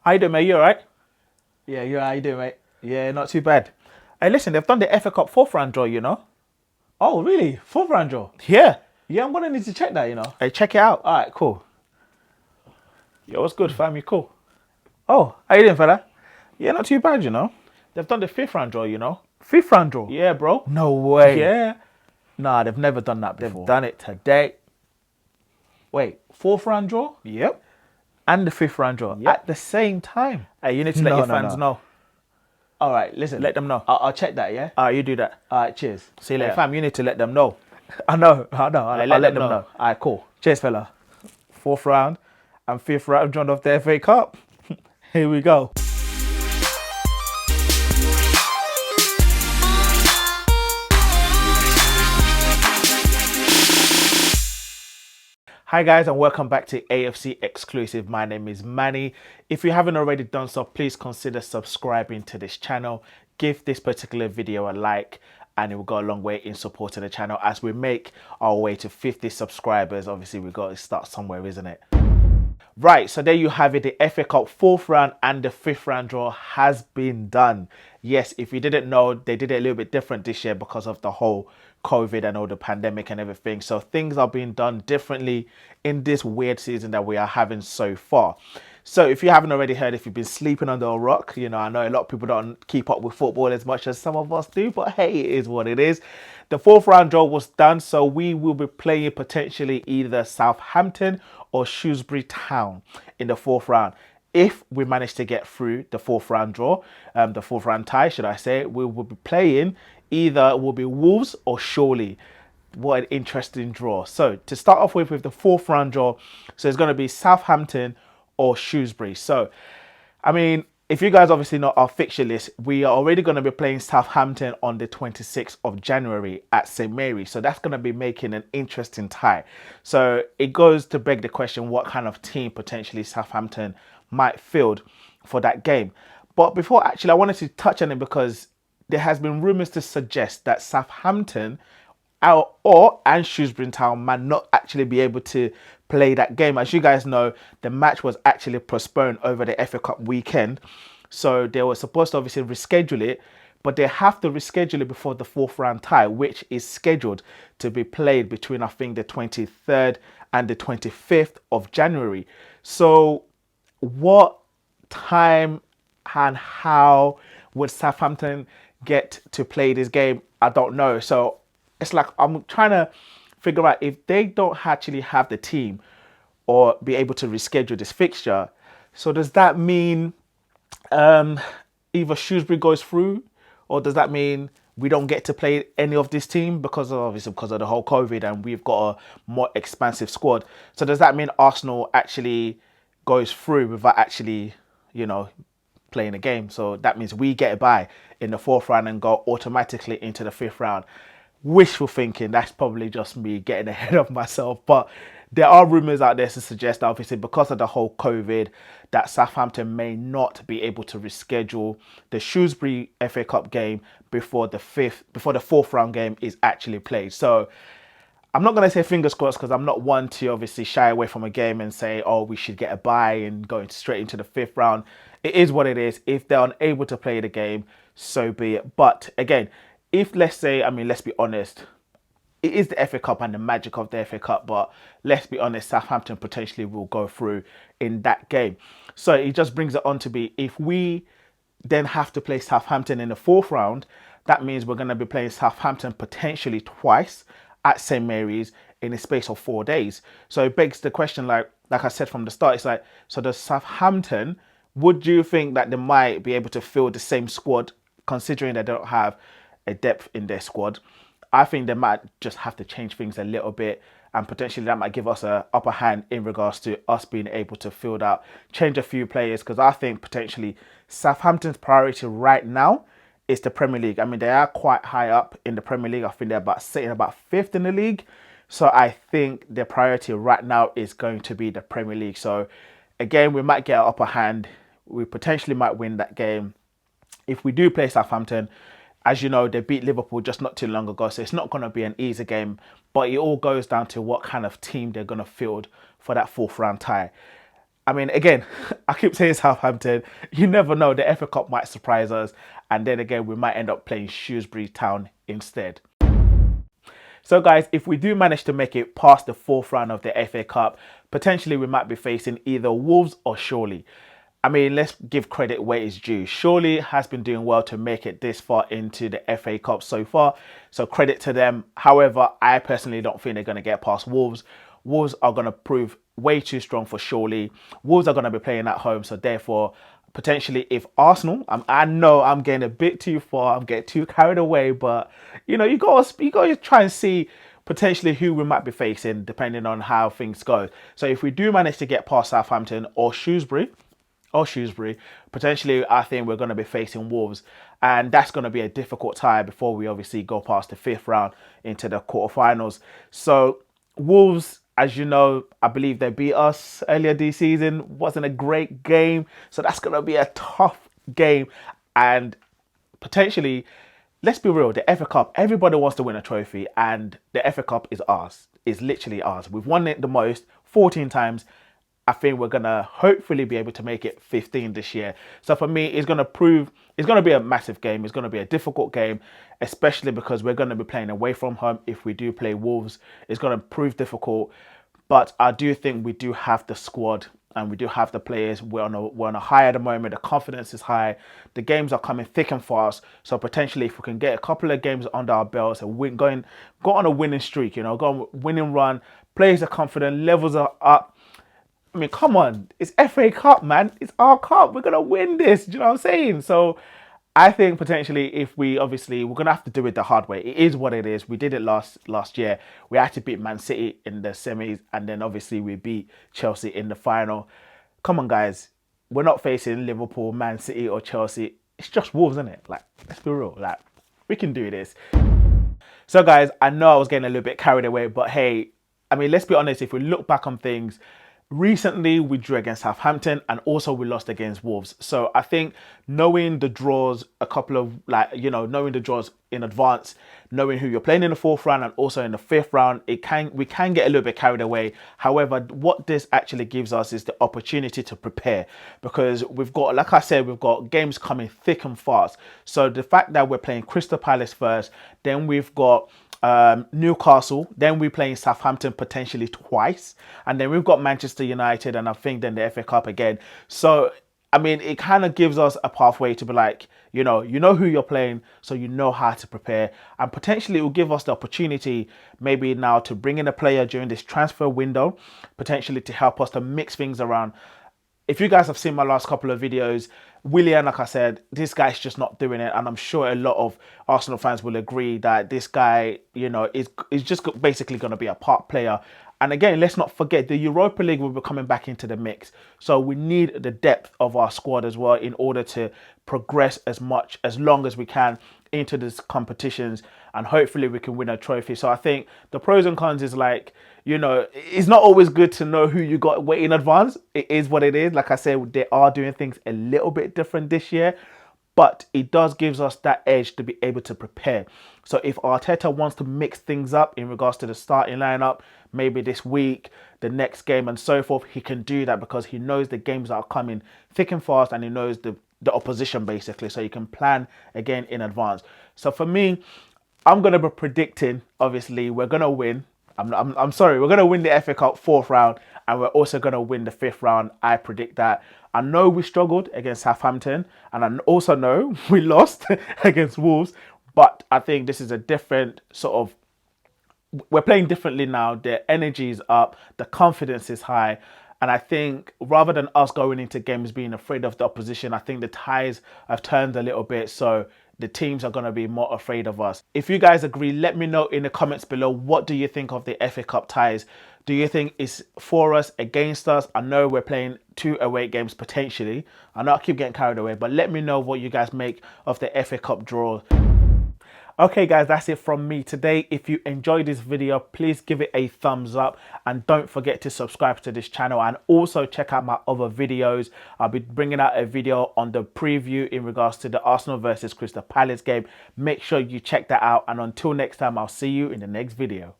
How you doing, mate? You all right? Yeah, you're how you doing, mate? Yeah, not too bad. Hey, listen, they've done the FA Cup fourth round draw, you know? Oh, really? Fourth round draw? Yeah. Yeah, I'm gonna need to check that. Hey, check it out. All right, cool. Yo, what's good, fam? You cool? Oh, how you doing, fella? Yeah, not too bad, you know? They've done the fifth round draw, you know? Fifth round draw? Yeah, bro. No way. Yeah, Nah, they've never done that they've before. done it today. Wait, fourth round draw Yep. and the fifth round draw Yep. at the same time? Hey, you need to let No, your no, fans no. know. All right, listen. Let them know. I'll check that. Yeah. All right, you do that. All right, cheers. See you Hey, later. Fam, you need to let them know. I know. Hey, I'll let let them them know. All right, cool. Cheers, fella. Fourth round and fifth round drawn off the FA Cup. Here we go. Hi guys, and welcome back to AFC Exclusive. My name is Manny. If you haven't already done so, please consider subscribing to this channel. Give this particular video a like and it will go a long way in supporting the channel as we make our way to 50 subscribers. Obviously, we've got to start somewhere, isn't it? Right, so there you have it. The FA Cup fourth round and the fifth round draw has been done. Yes, if you didn't know, they did it a little bit different this year because of the whole COVID and all the pandemic and everything. So things are being done differently in this weird season that we are having so far. So if you haven't already heard, if you've been sleeping under a rock, you know, I know a lot of people don't keep up with football as much as some of us do, but hey, it is what it is. The fourth round draw was done, so we will be playing potentially either Southampton or Shrewsbury Town in the fourth round. If we manage to get through the fourth round draw, the fourth round tie, should I say, we will be playing either it will be Wolves or Chorley. What an interesting draw. So to start off with the fourth round draw, so it's going to be Southampton or Shrewsbury. So, I mean, if you guys obviously know our fixture list, we are already going to be playing Southampton on the 26th of January at St. Mary's. So that's going to be making an interesting tie. So it goes to beg the question, what kind of team potentially Southampton might field for that game. But before actually, I wanted to touch on it because there has been rumours to suggest that Southampton and Shrewsbury Town might not actually be able to play that game. As you guys know, the match was actually postponed over the FA Cup weekend. So they were supposed to obviously reschedule it, but they have to reschedule it before the fourth round tie, which is scheduled to be played between, I think, the 23rd and the 25th of January. So what time and how would Southampton get to play this game? I don't know. So it's like I'm trying to figure out if they don't actually have the team or be able to reschedule this fixture. So does that mean either Shrewsbury goes through, or does that mean we don't get to play any of this team because of the whole COVID and we've got a more expansive squad? So does that mean Arsenal actually goes through without actually, you know, playing a game? So that means we get a bye in the fourth round and go automatically into the fifth round. Wishful thinking, that's probably just me getting ahead of myself, but there are rumours out there to suggest that obviously because of the whole COVID that Southampton may not be able to reschedule the Shrewsbury FA Cup game before the fourth round game is actually played. So I'm not going to say fingers crossed because I'm not one to obviously shy away from a game and say, oh, we should get a bye and go straight into the fifth round. It is what it is. If they're unable to play the game, so be it. But again, if let's be honest, it is the FA Cup and the magic of the FA Cup, but let's be honest, Southampton potentially will go through in that game. So it just brings it on to be, if we then have to play Southampton in the fourth round, that means we're going to be playing Southampton potentially twice at St. Mary's in a space of 4 days. So it begs the question, like I said from the start, it's like, so does Southampton, would you think that they might be able to field the same squad considering they don't have a depth in their squad? I think they might just have to change things a little bit, and potentially that might give us an upper hand in regards to us being able to field out, change a few players, because I think potentially Southampton's priority right now is the Premier League. I mean, they are quite high up in the Premier League. I think they're sitting about fifth in the league. So I think their priority right now is going to be the Premier League. So again, we might get an upper hand. We potentially might win that game. If we do play Southampton, as you know, they beat Liverpool just not too long ago, so it's not going to be an easy game, but it all goes down to what kind of team they're going to field for that fourth round tie. I mean, again, I keep saying Southampton. You never know. The FA Cup might surprise us. And then again, we might end up playing Shrewsbury Town instead. So guys, if we do manage to make it past the fourth round of the FA Cup, potentially we might be facing either Wolves or Chorley. I mean, let's give credit where it's due. Chorley has been doing well to make it this far into the FA Cup so far. So credit to them. However, I personally don't think they're going to get past Wolves. Wolves are going to prove way too strong for Chorley. Wolves are going to be playing at home. So therefore, potentially if Arsenal, I know I'm getting a bit too far. I'm getting too carried away. But, you know, you got to try and see potentially who we might be facing depending on how things go. So if we do manage to get past Southampton or Shrewsbury, potentially I think we're going to be facing Wolves, and that's going to be a difficult tie before we obviously go past the fifth round into the quarterfinals. So Wolves, as you know, I believe they beat us earlier this season. Wasn't a great game, so that's going to be a tough game. And potentially, let's be real, the FA Cup, everybody wants to win a trophy, and the FA Cup is ours. It's literally ours. We've won it the most, 14 times. I think we're going to hopefully be able to make it 15 this year. So for me, it's going to be a massive game. It's going to be a difficult game, especially because we're going to be playing away from home. If we do play Wolves, it's going to prove difficult. But I do think we do have the squad and we do have the players. We're on a high at the moment. The confidence is high. The games are coming thick and fast. So potentially if we can get a couple of games under our belts and go on a winning streak, you know, go on a winning run, players are confident, levels are up. I mean, come on, it's FA Cup, man. It's our cup. We're going to win this. Do you know what I'm saying? So I think potentially if we're going to have to do it the hard way. It is what it is. We did it last year. We had to beat Man City in the semis, and then obviously we beat Chelsea in the final. Come on, guys. We're not facing Liverpool, Man City or Chelsea. It's just Wolves, isn't it? Like, let's be real. Like, we can do this. So guys, I know I was getting a little bit carried away, but hey, I mean, let's be honest. If we look back on things, recently, we drew against Southampton and also we lost against Wolves. So I think knowing the draws, knowing the draws in advance, knowing who you're playing in the fourth round and also in the fifth round, we can get a little bit carried away. However, what this actually gives us is the opportunity to prepare, because we've got, like I said, we've got games coming thick and fast. So the fact that we're playing Crystal Palace first, then we've got Newcastle, then we're playing Southampton potentially twice, and then we've got Manchester United, and I think then the FA Cup again. So I mean, it kind of gives us a pathway to be like, you know who you're playing, so you know how to prepare, and potentially it will give us the opportunity maybe now to bring in a player during this transfer window, potentially to help us to mix things around. If you guys have seen my last couple of videos, Willian, like I said, this guy's just not doing it. And I'm sure a lot of Arsenal fans will agree that this guy, you know, is just basically going to be a part player. And again, let's not forget the Europa League will be coming back into the mix. So we need the depth of our squad as well in order to progress as long as we can into these competitions, and hopefully we can win a trophy. So I think the pros and cons is like, you know, it's not always good to know who you got way in advance. It is what it is. Like I said, they are doing things a little bit different this year, but it does gives us that edge to be able to prepare. So if Arteta wants to mix things up in regards to the starting lineup, maybe this week, the next game and so forth, he can do that because he knows the games that are coming thick and fast, and he knows the opposition basically, so you can plan again in advance. So for me, I'm going to be predicting, obviously, we're going to win. I'm sorry, we're going to win the FA Cup fourth round, and we're also going to win the fifth round. I predict that. I know we struggled against Southampton, and I also know we lost against Wolves, but I think this is a different sort of, we're playing differently now. The energy is up, the confidence is high. And I think rather than us going into games being afraid of the opposition, I think the ties have turned a little bit. So the teams are going to be more afraid of us. If you guys agree, let me know in the comments below. What do you think of the FA Cup ties? Do you think it's for us, against us? I know we're playing 2 away games potentially. I know I keep getting carried away, but let me know what you guys make of the FA Cup draw. Okay guys, that's it from me today. If you enjoyed this video, please give it a thumbs up, and don't forget to subscribe to this channel, and also check out my other videos. I'll be bringing out a video on the preview in regards to the Arsenal versus Crystal Palace game. Make sure you check that out, and until next time, I'll see you in the next video.